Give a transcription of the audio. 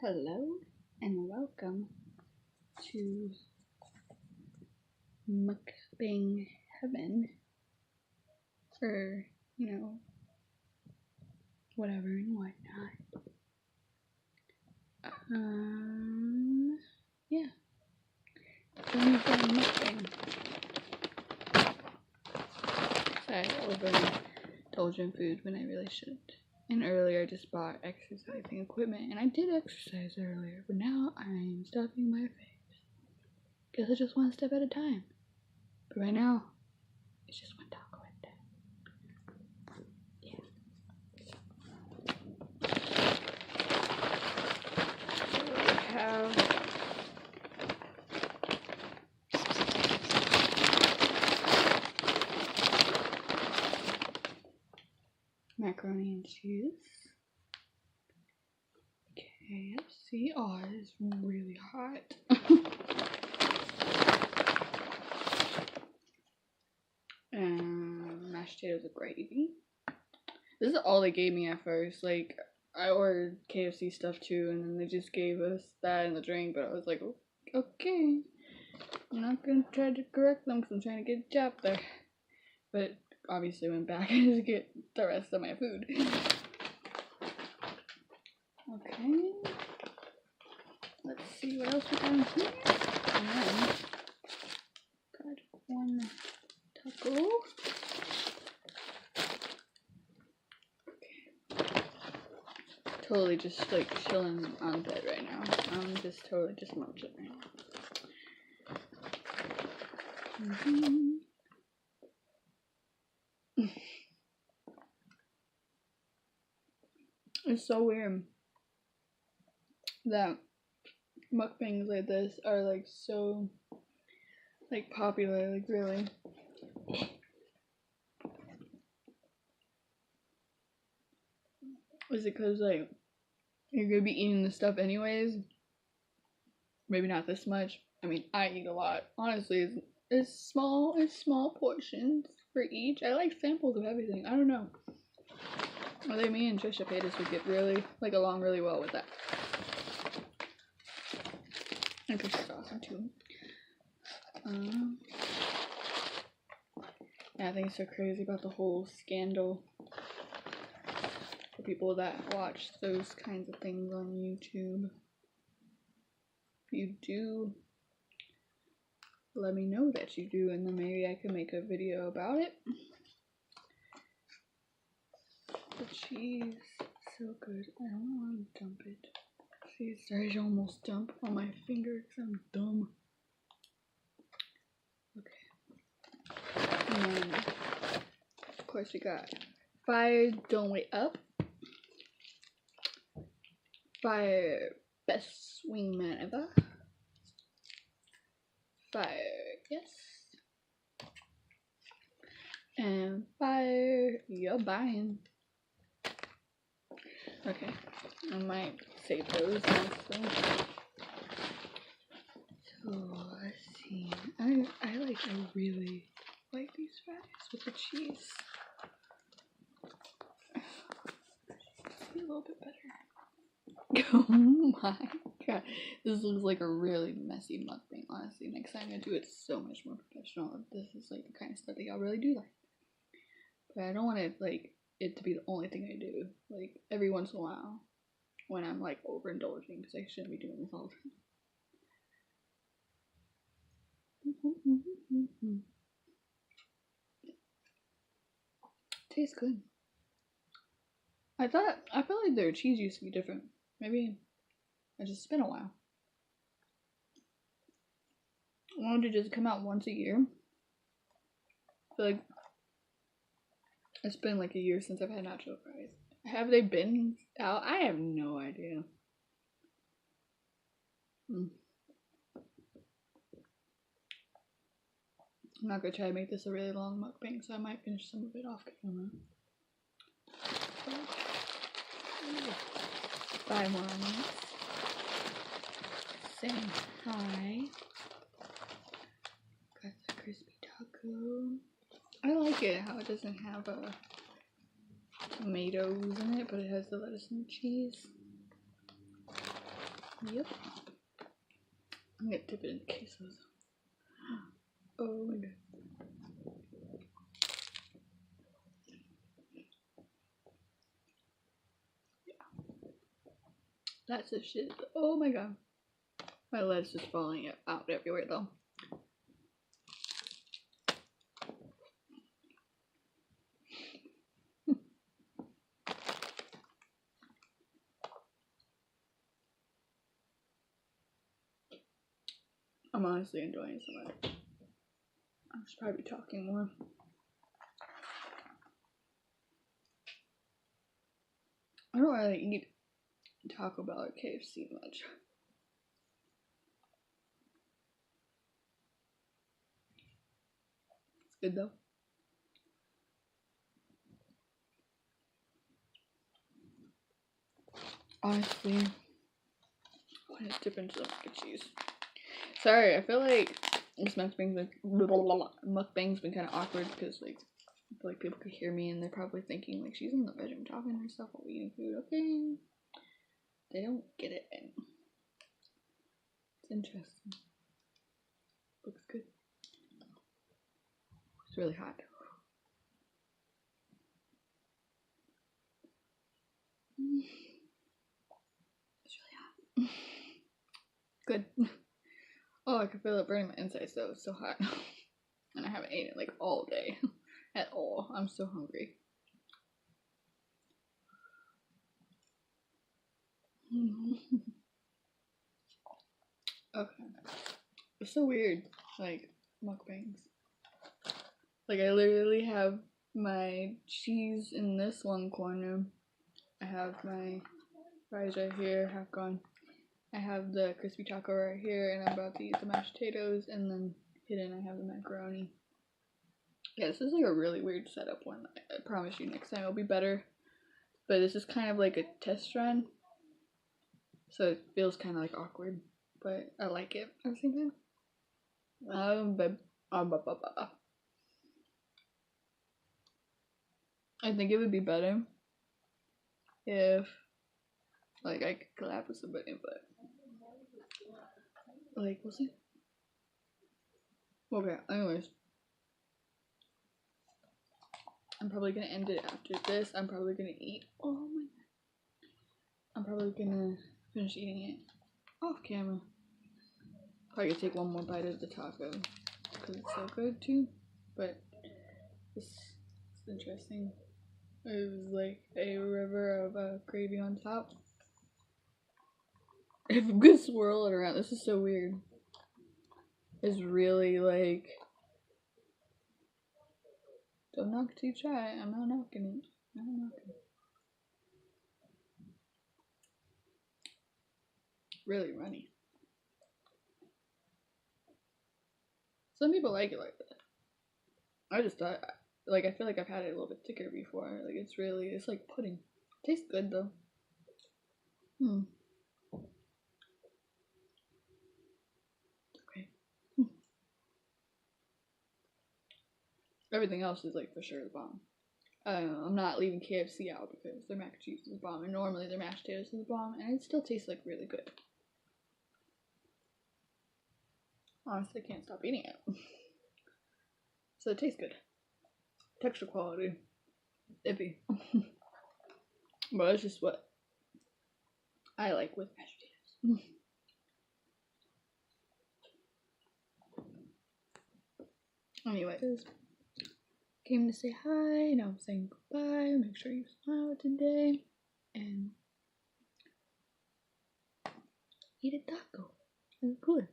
Hello and welcome to MukBang heaven, or whatever and whatnot. Yeah. Join me for MukBang. Sorry, overindulgent food when I really shouldn't. And earlier I just bought exercising equipment, and I did exercise earlier, but now I'm stuffing my face. Guess I just one step at a time. But right now, it's just one taco at a time. Yeah. So we have macaroni and cheese. KFC. Oh, it's really hot. And mashed potatoes with gravy. This is all they gave me at first. Like, I ordered KFC stuff too, and then they just gave us that and the drink, but I was like, okay. I'm not gonna try to correct them because I'm trying to get a job there. But obviously went back to get the rest of my food. Okay. Let's see what else we got in here. And then got one taco. Okay. Totally just like chilling on bed right now. I'm just totally just munching right now. It's so weird that mukbangs like this are like so like popular, like really. Is it because like you're gonna be eating this stuff anyways? Maybe not this much. I mean, I eat a lot. Honestly, it's small portions for each. I like samples of everything. I don't know. I think me and Trisha Paytas would get really like along really well with that. And Trisha's awesome too. Yeah, I think it's so crazy about the whole scandal for people that watch those kinds of things on YouTube. If you do, let me know that you do, and then maybe I can make a video about it. The cheese, so good. I don't want to dump it. See, it started to almost dump on my finger because I'm dumb. Okay. And then, of course, we got Fire Don't Wait Up. Fire Best Wingman Ever. Fire Yes. And Fire You're Buying. Okay, I might save those also. So let's see. I really like these fries with the cheese. See a little bit better. Oh my god, this looks like a really messy mukbang. Honestly, next time I'm gonna do it so much more professional. This is like the kind of stuff that y'all really do like. But I don't want it it to be the only thing I do. Like every once in a while, when I'm like overindulging, because I shouldn't be doing this all the time. Tastes good. I feel like their cheese used to be different. Maybe it's been a while. I wanted to just come out once a year. I feel like it's been like a year since I've had nacho fries. Have they been out? I have no idea. I'm not gonna try to make this a really long mukbang, so I might finish some of it off camera. 5 more minutes. Saying hi. Got the crispy taco. I like it how it doesn't have tomatoes in it, but it has the lettuce and cheese. Yep. I'm gonna dip it in quesos. Oh my god. That's the shit. Oh my god. My legs just falling out everywhere though. I'm honestly enjoying it so much. I should probably be talking more. I don't really eat TacoBell or KFC much. It's good though. Honestly, I want to dip into the mac and cheese. Sorry, I feel like this mukbang's been kind of awkward because like I feel like people could hear me and they're probably thinking like she's in the bedroom talking to herself while eating food. Okay, they don't get it. It's interesting. Looks good. It's really hot. It's really hot. Good. Oh, I can feel it burning my insides though. It's so hot. And I haven't eaten like all day at all. I'm so hungry. Okay. It's so weird, like mukbangs. Like I literally have my cheese in this one corner. I have my fries right here, half gone. I have the crispy taco right here, and I'm about to eat the mashed potatoes, and then hidden I have the macaroni. Yeah, this is like a really weird setup one. I promise you next time it'll be better. But this is kind of like a test run. So it feels kind of like awkward. But I like it at the same time. I think it would be better if like I could collab with somebody, but like we'll see. Okay, anyways. I'm probably gonna end it after this. I'm probably gonna eat. Oh my god. I'm probably gonna finish eating it off camera. Probably gonna take one more bite of the taco because it's so good too. But it's interesting. It was like a river of gravy on top. If you could swirl it around, this is so weird. It's really like. Don't knock till you try it. I'm not knocking it. I'm not knocking it. Really runny. Some people like it like that. I just thought, like, I feel like I've had it a little bit thicker before. Like, it's like pudding. Tastes good though. Okay. Everything else is like for sure the bomb. I'm not leaving KFC out because their mac and cheese is the bomb, and normally their mashed potatoes is the bomb, and it still tastes like really good. Honestly, I can't stop eating it. So it tastes good. Texture quality, iffy. But it's just what I like with mashed potatoes. Anyways, came to say hi. Now I'm saying goodbye. Make sure you smile today and eat a taco. It's good.